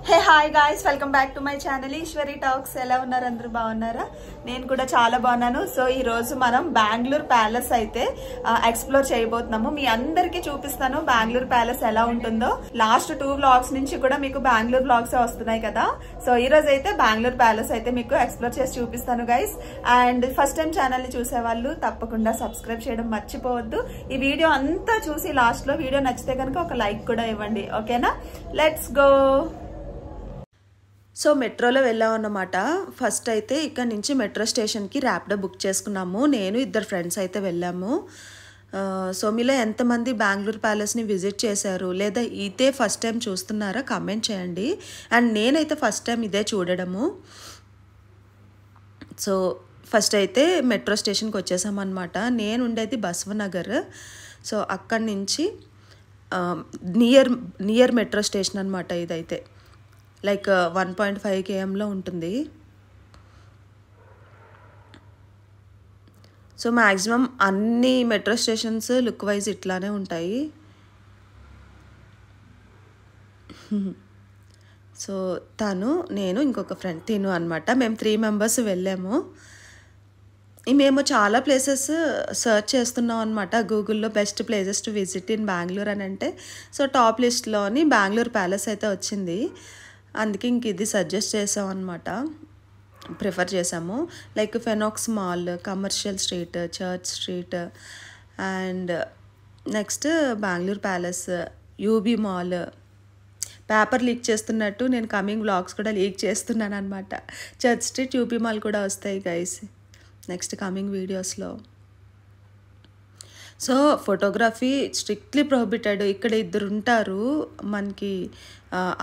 Hey hi guys, welcome back to my channel Eshwari talks. ఎలా ఉన్నారు? అందరూ బాగున్నారా? నేను కూడా చాలా బాగున్నాను. సో ఈ రోజు మనం బెంగళూరు ప్యాలెస్ అయితే ఎక్స్ప్లోర్ చేయబోతున్నాము. మీ అందరికి చూపిస్తాను బెంగళూరు ప్యాలెస్ ఎలా ఉంటుందో. లాస్ట్ 2 వ్లాగ్స్ నుంచి కూడా మీకు బెంగళూరు వ్లాగ్స్ వస్తున్నాయి కదా. సో ఈ రోజు అయితే బెంగళూరు ప్యాలెస్ అయితే మీకు ఎక్స్ప్లోర్ చేసి చూపిస్తాను guys. And first time channel ని చూసే వాళ్ళు తప్పకుండా సబ్స్క్రైబ్ చేయడం మర్చిపోవద్దు. ఈ వీడియో అంతా చూసి లాస్ట్ లో వీడియో నచ్చితే కనుక ఒక లైక్ కూడా ఇవ్వండి, ఓకేనా? Let's go. సో మెట్రోలో వెళ్ళామన్నమాట. ఫస్ట్ అయితే ఇక్కడ నుంచి మెట్రో స్టేషన్కి ర్యాపిడో బుక్ చేసుకున్నాము. నేను 2 ఫ్రెండ్స్ అయితే వెళ్ళాము. సో మీలో ఎంతమంది బెంగళూరు ప్యాలెస్ని విజిట్ చేశారు లేదా ఇదే ఫస్ట్ టైం చూస్తున్నారా కామెంట్ చేయండి. అండ్ నేనైతే ఫస్ట్ టైం ఇదే చూడడము. సో ఫస్ట్ అయితే మెట్రో స్టేషన్కి వచ్చేసామన్నమాట. నేను ఉండేది బసవనగర్. సో అక్కడి నుంచి నియర్ మెట్రో స్టేషన్ అనమాట. ఇదైతే లైక్ 1.5 kmలో ఉంటుంది. సో మ్యాక్సిమం అన్ని మెట్రో స్టేషన్స్ లుక్ వైజ్ ఇట్లానే ఉంటాయి. సో నేను ఇంకొక ఫ్రెండ్ తిను అనమాట. మేము 3 మెంబర్స్ వెళ్ళాము. మేము చాలా ప్లేసెస్ సర్చ్ చేస్తున్నాం అనమాట గూగుల్లో, best places to visit in Bengaluru అని అంటే. సో టాప్ లిస్ట్లోని బెంగళూరు ప్యాలెస్ అయితే వచ్చింది. అందుకే ఇంక ఇది సజెస్ట్ చేసాం అనమాట, ప్రిఫర్ చేసాము. Like Phoenix mall, commercial street, church street, and next Bengaluru palace, UB mall. Paper leak చేస్తున్నట్టు నేను కమింగ్ వ్లాగ్స్ కూడా లీక్ చేస్తున్నాను అనమాట. చర్చ్ స్ట్రీట్, యూబీ మాల్ కూడా వస్తాయి గైస్ నెక్స్ట్ కమింగ్ వీడియోస్లో. So photography strictly prohibited. ఇక్కడ 2 ఉంటారు మనకి,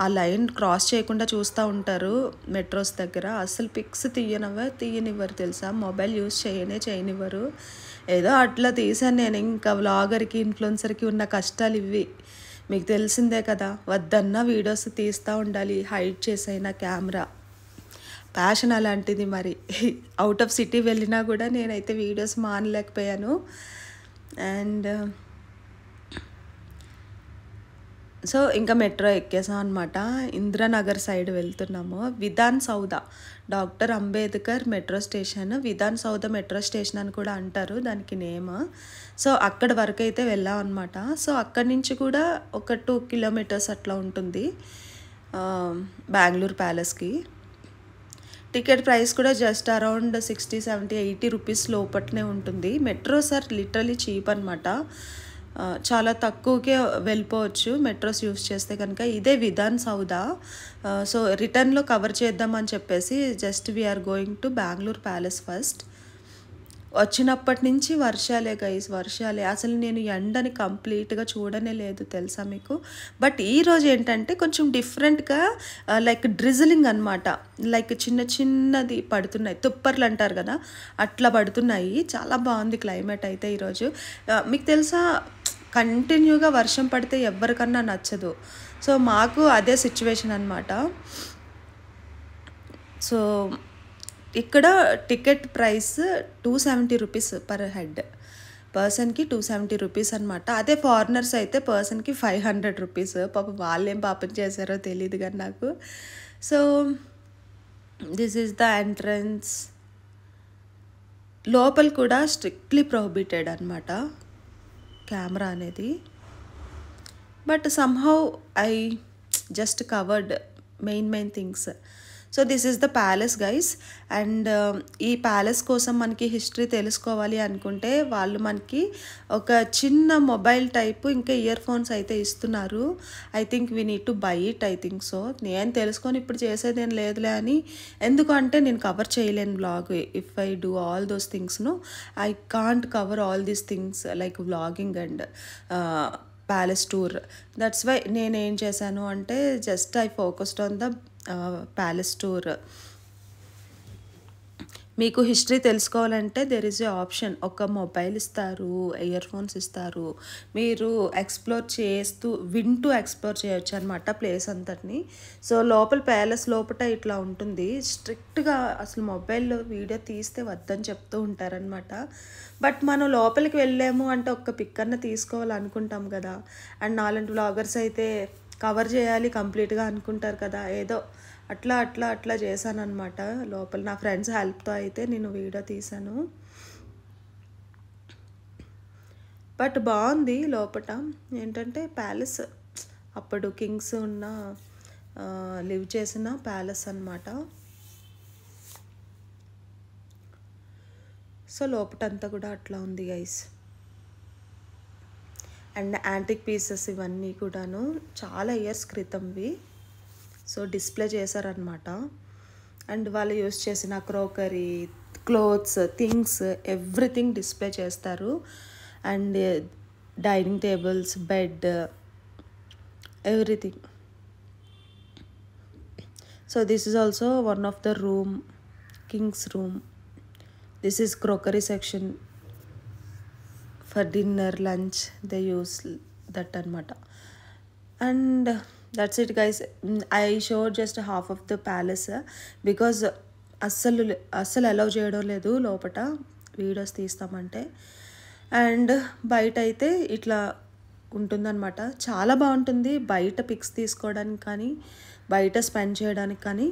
ఆ లైన్ క్రాస్ చేయకుండా చూస్తూ ఉంటారు మెట్రోస్ దగ్గర. అసలు పిక్స్ తీయనివ్వరు తెలుసా. మొబైల్ యూజ్ చేయనివ్వరు. ఏదో అట్లా తీసాను నేను. ఇంకా వ్లాగర్కి ఇన్ఫ్లుయెన్సర్కి ఉన్న కష్టాలు ఇవి మీకు తెలిసిందే కదా. వద్దన్న వీడియోస్ తీస్తూ ఉండాలి, హైడ్ చేసైనా కెమెరా. ప్యాషన్ అలాంటిది. మరి అవుట్ ఆఫ్ సిటీ వెళ్ళినా కూడా నేనైతే వీడియోస్ మానలేకపోయాను. అండ్ సో ఇంకా మెట్రో ఎక్కేసాం అనమాట. ఇంద్రనగర్ సైడ్ వెళ్తున్నాము. Vidhan Soudha, doctor Ambedkar metro station, Vidhan Soudha metro station అని కూడా అంటారు దానికి నేమ్. సో అక్కడ వరకు అయితే వెళ్ళాం అనమాట. సో అక్కడి నుంచి కూడా ఒక 2 kilometers అట్లా ఉంటుంది బెంగళూరు ప్యాలెస్కి. టికెట్ ప్రైస్ కూడా జస్ట్ అరౌండ్ 60, 70, 80 రూపీస్ లోపట్నే ఉంటుంది. మెట్రో సార్ లిటరలీ చీప్ అనమాట. చాలా తక్కువకే వెళ్ళిపోవచ్చు మెట్రోస్ యూస్ చేస్తే కనుక. ఇదే విధాన్ సౌధ. సో రిటర్న్లో కవర్ చేద్దామని చెప్పేసి just we're going to Bengaluru palace first. వచ్చినప్పటి నుంచి వర్షాలే గైస్, వర్షాలే. అసలు నేను ఎండని కంప్లీట్గా చూడనే లేదు తెలుసా మీకు. బట్ ఈరోజు ఏంటంటే కొంచెం డిఫరెంట్గా లైక్ డ్రిజిలింగ్ అనమాట. లైక్ చిన్నది పడుతున్నాయి, తుప్పర్లు అంటారు కదా, అట్లా పడుతున్నాయి. చాలా బాగుంది క్లైమేట్ అయితే ఈరోజు. మీకు తెలుసా కంటిన్యూగా వర్షం పడితే ఎవరికన్నా నచ్చదు. సో మాకు అదే సిచ్యువేషన్ అనమాట. సో ఇక్కడ ticket price 270 rupees per head. పర్సన్కి 270 రూపీస్ అనమాట. అదే ఫారినర్స్ అయితే పర్సన్కి 500 రూపీస్. పాపం వాళ్ళేం పాపం చేశారో తెలియదు కానీ నాకు. So this is the entrance. లోపల కూడా స్ట్రిక్ట్లీ ప్రొహిబిటెడ్ అనమాట కెమెరా అనేది. But somehow I just covered main things. So this is the palace guys. And ఈ ప్యాలెస్ కోసం మనకి హిస్టరీ తెలుసుకోవాలి అనుకుంటే వాళ్ళు మనకి ఒక చిన్న మొబైల్ టైపు ఇంకా ఇయర్ ఫోన్స్ అయితే ఇస్తున్నారు. I think we need to buy it, I think so. నేను తెలుసుకొని ఇప్పుడు చేసేదేం లేదులే అని. ఎందుకంటే నేను కవర్ చేయలేను vlog. If I do all those థింగ్స్ను I can't cover all these things like vlogging and palace tour. That's why నేనేం చేశాను అంటే just I focused on the palace tour. మీకు హిస్టరీ తెలుసుకోవాలంటే దెర్ ఈజ్ ఏ ఆప్షన్. ఒక mobile ఇస్తారు, earphones ఇస్తారు. మీరు ఎక్స్ప్లోర్ చేస్తూ వింటూ ఎక్స్ప్లోర్ చేయొచ్చు అనమాట ప్లేస్ అంతటిని. సో లోపల ప్యాలెస్ లోపల ఇట్లా ఉంటుంది. స్ట్రిక్ట్గా అసలు మొబైల్లో వీడియో తీస్తే వద్దని చెప్తూ ఉంటారనమాట. బట్ మనం లోపలికి వెళ్ళాము అంటే ఒక్క పిక్ అన్న తీసుకోవాలనుకుంటాం కదా. అండ్ నాలాంటి వ్లాగర్స్ అయితే కవర్ చేయాలి కంప్లీట్గా అనుకుంటారు కదా, ఏదో అట్లా అట్లా అట్లా చేశానన్నమాట. లోపల నా ఫ్రెండ్స్ హెల్ప్తో అయితే నేను వీడియో తీశాను. బట్ బాగుంది. లోపల ఏంటంటే ప్యాలెస్, అప్పుడు కింగ్స్ ఉన్న లివ్ చేసిన ప్యాలెస్ అన్నమాట. సో లోపటంతా కూడా అట్లా ఉంది గైస్. అండ్ యాంటిక్ పీసెస్ ఇవన్నీ కూడాను చాలా ఇయర్స్ క్రితంవి. సో డిస్ప్లే చేశారనమాట. అండ్ వాళ్ళు యూస్ చేసిన crockery, clothes, things everything display చేస్తారు. And dining tables, bed, everything. So this is also one of the room, kings room. This is crockery section for dinner, lunch. They use that anamata. And that's it guys. I showed just half of the palace because అస్సలు allow చేయడం లేదు లోపట videos తీస్తామంటే. And బయట అయితే ఇట్లా ఉంటుందన్నమాట. చాలా బాగుంటుంది బయట పిక్స్ తీసుకోవడానికి కానీ, బయట స్పెండ్ చేయడానికి కానీ.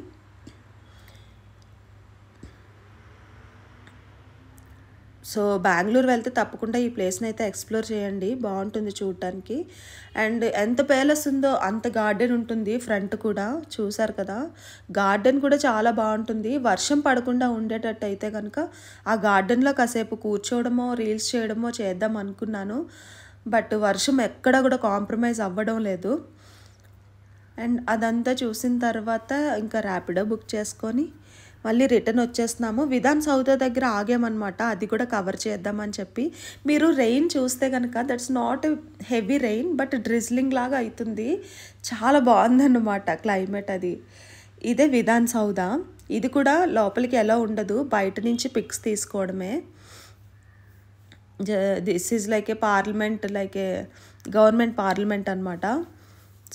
సో బెంగళూరు వెళ్తే తప్పకుండా ఈ ప్లేస్ని అయితే ఎక్స్ప్లోర్ చేయండి, బాగుంటుంది చూడటానికి. అండ్ ఎంత ప్యాలెస్ ఉందో అంత గార్డెన్ ఉంటుంది ఫ్రంట్ కూడా, చూసారు కదా. గార్డెన్ కూడా చాలా బాగుంటుంది. వర్షం పడకుండా ఉండేటట్టు అయితే కనుక ఆ గార్డెన్లో కాసేపు కూర్చోవడమో రీల్స్ చేయడమో చేద్దాం అనుకున్నాను. బట్ వర్షం ఎక్కడ కూడా కాంప్రమైజ్ అవ్వడం లేదు. అండ్ అదంతా చూసిన తర్వాత ఇంకా ర్యాపిడో బుక్ చేసుకొని మళ్ళీ రిటర్న్ వచ్చేస్తున్నాము. విధాన్ సౌదా దగ్గర ఆగామన్నమాట, అది కూడా కవర్ చేద్దామని చెప్పి. మీరు రెయిన్ చూస్తే కనుక that's not heavy rain, but drizzling లాగా అవుతుంది. చాలా బాగుందన్నమాట క్లైమేట్ అది. ఇదే విధాన్ సౌదా. ఇది కూడా లోపలికి ఎలా ఉండదు, బయట నుంచి పిక్స్ తీసుకోవడమే. This is like A parliament, like A government parliament అనమాట.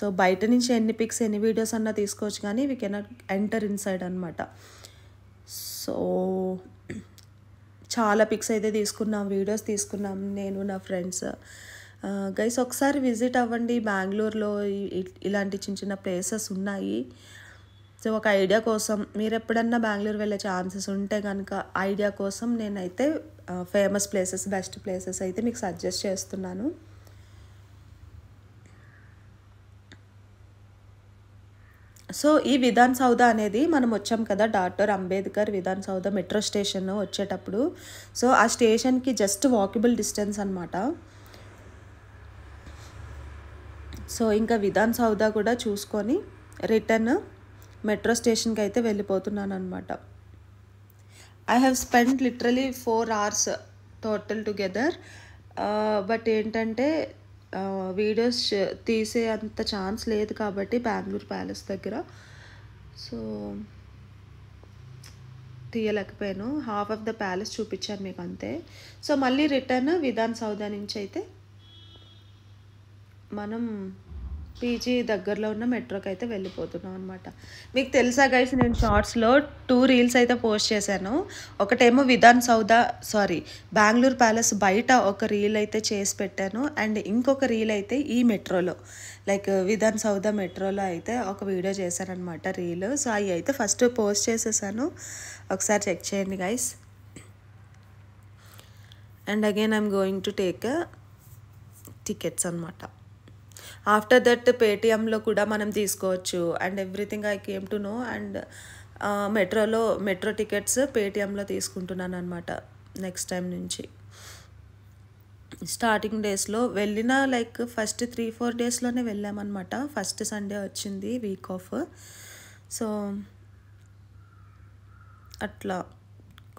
సో బయట నుంచి ఎన్ని పిక్స్ ఎన్ని వీడియోస్ అన్నా తీసుకోవచ్చు, కానీ వీ కెనాట్ ఎంటర్ ఇన్సైడ్ అనమాట. సో చాలా పిక్స్ అయితే తీసుకున్నాం, వీడియోస్ తీసుకున్నాం నేను నా ఫ్రెండ్స్. గైస్ ఒకసారి విజిట్ అవ్వండి, బెంగళూరులో ఇలాంటి చిన్న చిన్న ప్లేసెస్ ఉన్నాయి. సో ఒక ఐడియా కోసం, మీరు ఎప్పుడన్నా బెంగళూరు వెళ్ళే ఛాన్సెస్ ఉంటే కనుక ఐడియా కోసం నేనైతే ఫేమస్ ప్లేసెస్, బెస్ట్ ప్లేసెస్ అయితే మీకు సజెస్ట్ చేస్తున్నాను. సో ఈ విధాన్ సౌదా అనేది మనం వచ్చాం కదా, doctor Ambedkar Vidhan Soudha metro station వచ్చేటప్పుడు. సో ఆ స్టేషన్కి జస్ట్ వాకబుల్ డిస్టెన్స్ అనమాట. సో ఇంకా విధాన్ సౌదా కూడా చూసుకొని రిటర్న్ మెట్రో స్టేషన్కి అయితే వెళ్ళిపోతున్నాను అనమాట. I have spend literally 4 hours total together. But ఏంటంటే వీడియోస్ తీసే అంత ఛాన్స్ లేదు కాబట్టి బెంగళూరు ప్యాలెస్ దగ్గర. సో తీయలేకపోయాను, హాఫ్ ఆఫ్ ద ప్యాలెస్ చూపించాను మీకు అంతే. సో మళ్ళీ రిటర్న్ విధాన్ సౌదా నుంచి అయితే మనం పీజీ దగ్గరలో ఉన్న మెట్రోకి అయితే వెళ్ళిపోతున్నాం అనమాట. మీకు తెలుసా గైస్, నేను షార్ట్స్లో 2 reels అయితే పోస్ట్ చేశాను. ఒకటేమో విధాన్ సౌదా బెంగళూరు ప్యాలెస్ బయట ఒక రీల్ అయితే చేసి పెట్టాను. అండ్ ఇంకొక రీల్ అయితే ఈ మెట్రోలో, లైక్ విధాన్ సౌదా మెట్రోలో అయితే ఒక వీడియో చేశాను అనమాట, రీల్. సో అవి అయితే ఫస్ట్ పోస్ట్ చేసేసాను, ఒకసారి చెక్ చేయండి guys. And again I'm going to take tickets అనమాట. ఆఫ్టర్ దట్ పేటిఎంలో కూడా మనం తీసుకోవచ్చు and everything I came to know. And metro tickets పేటిఎంలో తీసుకుంటున్నాను అనమాట నెక్స్ట్ టైం నుంచి. స్టార్టింగ్ డేస్లో వెళ్ళిన లైక్ ఫస్ట్ 3-4 డేస్లోనే వెళ్ళామన్నమాట. ఫస్ట్ సండే వచ్చింది వీక్ ఆఫ్. సో అట్లా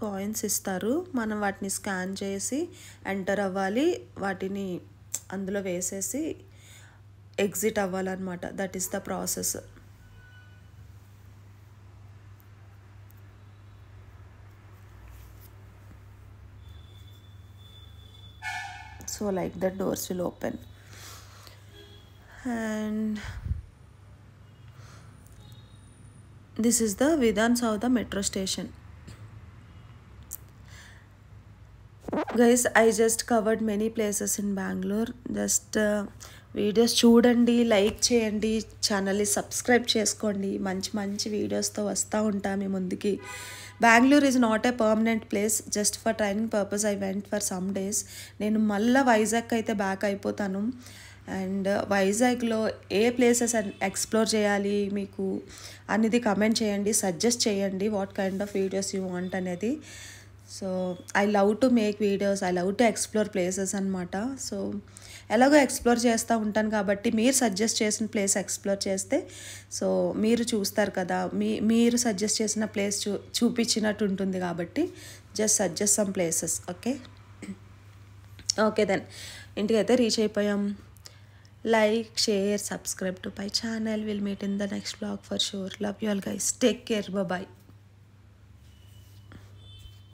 కాయిన్స్ ఇస్తారు, మనం వాటిని స్కాన్ చేసి ఎంటర్ అవ్వాలి, వాటిని అందులో వేసేసి ఎగ్జిట్ అవ్వాలన్నమాట. That is the process. So like the doors will open. And this is the Vidhan Saudha metro station. Guys, I just covered many places in Bangalore. Just videos చూడండి, like చేయండి, ఛానల్ని subscribe చేసుకోండి. మంచి మంచి వీడియోస్తో వస్తూ ఉంటాను మీ ముందుకి. Bengaluru is not a permanent place, just for training purpose I went for some days. నేను మళ్ళీ వైజాగ్ అయితే బ్యాక్ అయిపోతాను. అండ్ వైజాగ్లో ఏ ప్లేసెస్ ఎక్స్ప్లోర్ చేయాలి మీకు అనేది కమెంట్ చేయండి, సజెస్ట్ చేయండి what kind of videos you want అనేది. So I love to make videos, I love to explore places అనమాట. సో ఎలాగో ఎక్స్ప్లోర్ చేస్తూ ఉంటాను కాబట్టి మీరు సజెస్ట్ చేసిన ప్లేస్ ఎక్స్ప్లోర్ చేస్తే సో మీరు చూస్తారు కదా, మీరు సజెస్ట్ చేసిన ప్లేస్ చూపించినట్టు ఉంటుంది కాబట్టి just suggest some places. Okay then ఇంటికైతే రీచ్ అయిపోయాం. Like, share, subscribe to my channel. We'll meet in the next vlog for sure. Love you all guys. Take care. Bye bye.